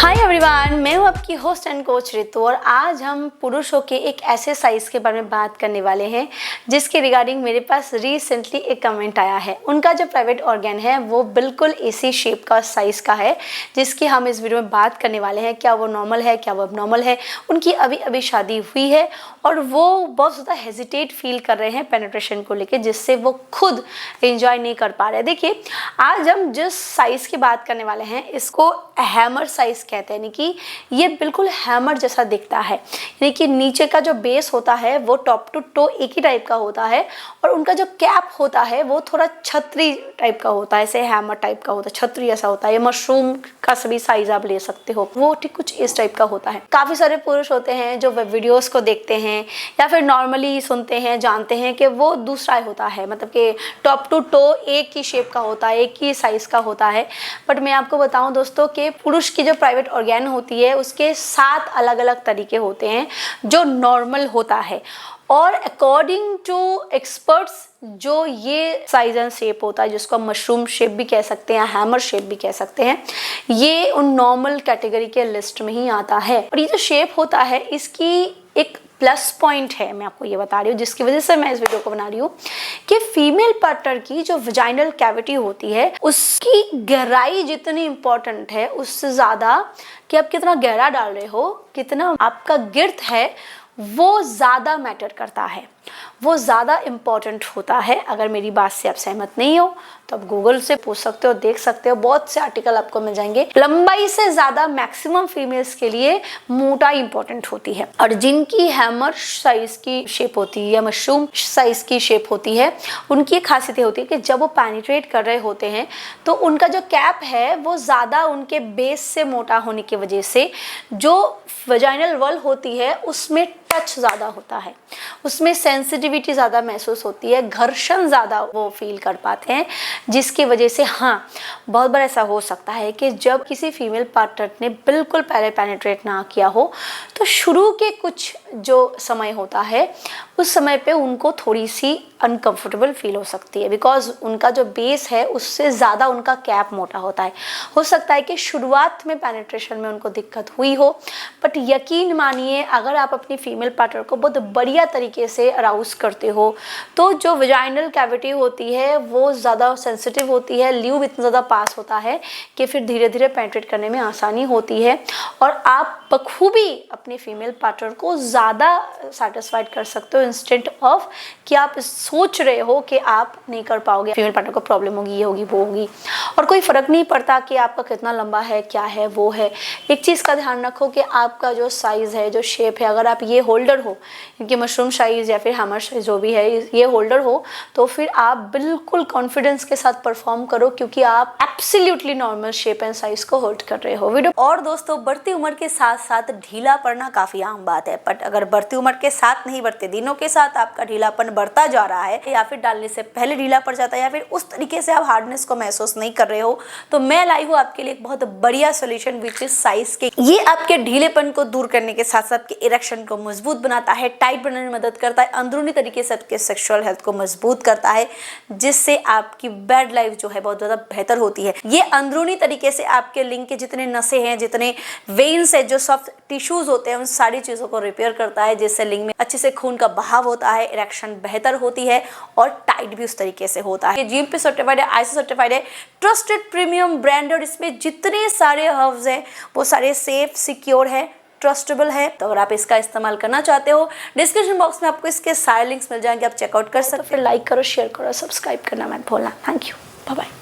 Hi everyone, मैं हूँ आपकी होस्ट एंड कोच रितु और आज हम पुरुषों के एक ऐसे साइज़ के बारे में बात करने वाले हैं जिसके रिगार्डिंग मेरे पास रिसेंटली एक कमेंट आया है। उनका जो प्राइवेट ऑर्गन है वो बिल्कुल इसी शेप का साइज़ का है जिसकी हम इस वीडियो में बात करने वाले हैं। क्या वो नॉर्मल है, क्या वो अबनॉर्मल है। उनकी अभी अभी शादी हुई है और वो बहुत ज़्यादा हेजिटेट फील कर रहे हैं पेनिट्रेशन को लेकर, जिससे वो खुद एंजॉय नहीं कर पा रहे। देखिए, आज हम जिस साइज़ की बात करने वाले हैं इसको हैमर साइज़ कहते हैं, यानी कि ये बिल्कुल हैमर जैसा दिखता है। यानी कि नीचे का जो बेस होता है वो टॉप टू टो एक ही टाइप का होता है और उनका जो कैप होता है वो थोड़ा छतरी टाइप का होता है, ऐसे हैमर टाइप का होता है, छतरी जैसा होता है। ये मशरूम का सभी साइज आप ले सकते हो, वो ठीक कुछ इस टाइप का होता है। काफ़ी सारे पुरुष होते हैं जो वीडियोस को देखते हैं या फिर नॉर्मली सुनते हैं, जानते हैं कि वो दूसरा होता है, मतलब कि टॉप टू टो एक ही शेप का होता है, एक ही साइज़ का होता है। बट मैं आपको बताऊं दोस्तों कि पुरुष की जो प्राइवेट ऑर्गन होती है उसके 7 अलग अलग तरीके होते हैं जो नॉर्मल होता है। और अकॉर्डिंग टू एक्सपर्ट्स जो ये साइज एंड शेप होता है, जिसको हम मशरूम शेप भी कह सकते हैं, हैमर शेप भी कह सकते हैं, ये उन नॉर्मल कैटेगरी के लिस्ट में ही आता है। और ये जो शेप होता है इसकी एक प्लस पॉइंट है, मैं आपको ये बता रही हूँ, जिसकी वजह से मैं इस वीडियो को बना रही हूँ कि फीमेल पार्टनर की जो वजाइनल कैविटी होती है उसकी गहराई जितनी इंपॉर्टेंट है उससे ज़्यादा कि आप कितना गहरा डाल रहे हो, कितना आपका गिर्थ है, वो ज़्यादा मैटर करता है, वो ज़्यादा इम्पॉर्टेंट होता है। अगर मेरी बात से आप सहमत नहीं हो तो आप गूगल से पूछ सकते हो, देख सकते हो, बहुत से आर्टिकल आपको मिल जाएंगे। लंबाई से ज़्यादा मैक्सिमम फीमेल्स के लिए मोटाई इंपॉर्टेंट होती है और जिनकी हैमर साइज की शेप होती है या मशरूम साइज की शेप होती है उनकी एक खासियत होती है कि जब वो पेनिट्रेट कर रहे होते हैं तो उनका जो कैप है वो ज़्यादा उनके बेस से मोटा होने की वजह से जो वजाइनल वॉल होती है उसमें टच ज़्यादा होता है, उसमें सेंसिटिविटी ज़्यादा महसूस होती है, घर्षण ज़्यादा वो फील कर पाते हैं, जिसकी वजह से हाँ बहुत बार ऐसा हो सकता है कि जब किसी फीमेल पार्टनर ने बिल्कुल पहले पेनिट्रेट ना किया हो तो शुरू के कुछ जो समय होता है उस समय पे उनको थोड़ी सी अनकंफर्टेबल फील हो सकती है, बिकॉज उनका जो बेस है उससे ज़्यादा उनका कैप मोटा होता है। हो सकता है कि शुरुआत में पेनिट्रेशन में उनको दिक्कत हुई हो, बट यकीन मानिए अगर आप अपनी फीमेल पार्टनर को बहुत बढ़िया तरीके से अराउज करते हो तो जो वजाइनल कैविटी होती है वो ज़्यादा सेंसिटिव होती है, ल्यूब इतना ज़्यादा पास होता है कि फिर धीरे धीरे पेनिट्रेट करने में आसानी होती है और आप बखूबी अपनी फीमेल पार्टनर को ज़्यादा सेटिस्फाइड कर सकते हो इंस्टेंट ऑफ कि आप सोच रहे हो कि आप नहीं कर पाओगे, फीमेल पार्टनर को प्रॉब्लम होगी, ये होगी, वो होगी। और कोई फ़र्क नहीं पड़ता कि आपका कितना लंबा है, क्या है, वो है। एक चीज़ का ध्यान रखो कि आपका जो साइज़ है, जो शेप है, अगर आप ये होल्डर हो, इनकी मशरूम साइज़ या फिर हैमर साइज़ जो भी है, ये होल्डर हो तो फिर आप बिल्कुल कॉन्फिडेंस के साथ परफॉर्म करो क्योंकि आप absolutely normal shape and size को होल्ड कर रहे हो। वीडियो और दोस्तों, बढ़ती उम्र के साथ साथ ढीला पड़ना काफ़ी आम बात है, बट अगर बढ़ती उम्र के साथ नहीं, बढ़ते दिनों के साथ आपका ढीलापन बढ़ता जा रहा है या फिर डालने से पहले ढीला पड़ जाता है या फिर उस तरीके से आप हार्डनेस को महसूस नहीं कर रहे हो तो मैं लाई हूँ आपके लिए एक बहुत बढ़िया सोल्यूशन विच इज साइज के। ये आपके ढीलेपन को दूर करने के साथ साथ आपके इरेक्शन को मजबूत बनाता है, टाइट बनाने में मदद करता है, अंदरूनी तरीके से आपके सेक्सुअल हेल्थ को मजबूत करता है, जिससे आपकी बेड लाइफ जो है बहुत ज़्यादा बेहतर होती है। ये अंदरूनी तरीके से आपके लिंग के जितने नसें हैं, जितने वेन्स है, जो सॉफ्ट टिश्यूज होते हैं, उन सारी चीज़ों को रिपेयर करता है, जिससे लिंग में अच्छे से खून का बहाव होता है, इरेक्शन बेहतर होती है और टाइट भी उस तरीके से होता है। जिम पे सर्टिफाइड है, आईएसओ सर्टिफाइड है, ट्रस्टेड प्रीमियम ब्रांडेड, इसमें जितने सारे हर्ब्स हैं वो सारे सेफ, सिक्योर है, ट्रस्टेबल है। तो अगर आप इसका इस्तेमाल करना चाहते हो डिस्क्रिप्शन बॉक्स में आपको इसके सारे लिंक्स मिल जाएंगे, आप चेकआउट कर सकते हो। फिर लाइक करो, शेयर करो, सब्सक्राइब करना मत भूलना। Thank you, bye bye.